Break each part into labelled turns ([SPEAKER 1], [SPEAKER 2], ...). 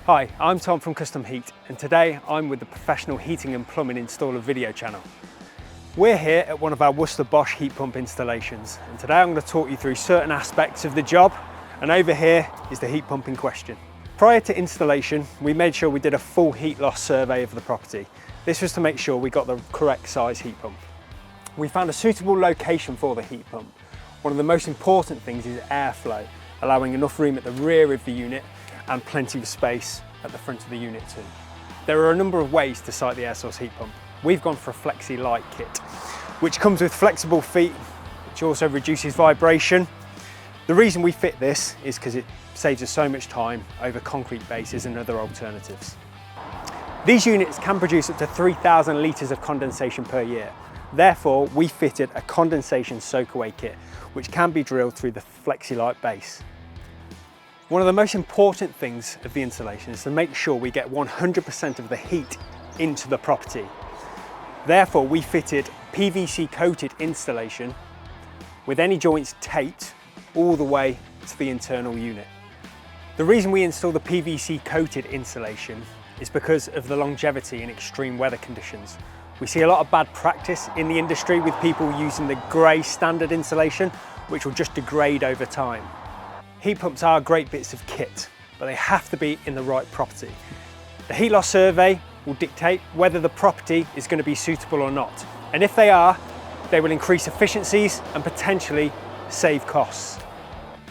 [SPEAKER 1] Hi, I'm Tom from Custom Heat, and today I'm with the Professional Heating and Plumbing Installer video channel. We're here at one of our Worcester Bosch heat pump installations, and today I'm going to talk you through certain aspects of the job, and over here is the heat pump in question. Prior to installation, we made sure we did a full heat loss survey of the property. This was to make sure we got the correct size heat pump. We found a suitable location for the heat pump. One of the most important things is airflow, allowing enough room at the rear of the unit and plenty of space at the front of the unit too. There are a number of ways to site the air source heat pump. We've gone for a Flexi Light kit, which comes with flexible feet, which also reduces vibration. The reason we fit this is because it saves us so much time over concrete bases and other alternatives. These units can produce up to 3,000 litres of condensation per year. Therefore, we fitted a condensation soakaway kit, which can be drilled through the Flexi Light base. One of the most important things of the installation is to make sure we get 100% of the heat into the property. Therefore, we fitted PVC coated installation with any joints taped all the way to the internal unit. The reason we install the PVC coated installation is because of the longevity in extreme weather conditions. We see a lot of bad practice in the industry with people using the grey standard insulation, which will just degrade over time. Heat pumps are great bits of kit, but they have to be in the right property. The heat loss survey will dictate whether the property is going to be suitable or not. And if they are, they will increase efficiencies and potentially save costs.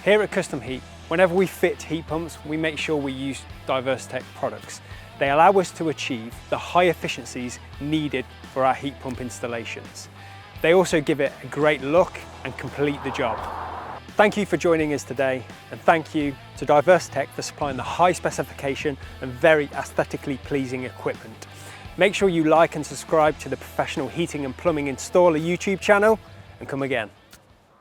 [SPEAKER 1] Here at Custom Heat, whenever we fit heat pumps, we make sure we use DiversiTech products. They allow us to achieve the high efficiencies needed for our heat pump installations. They also give it a great look and complete the job. Thank you for joining us today, and thank you to DiversiTech for supplying the high specification and very aesthetically pleasing equipment. Make sure you like and subscribe to the Professional Heating and Plumbing Installer YouTube channel, and come again.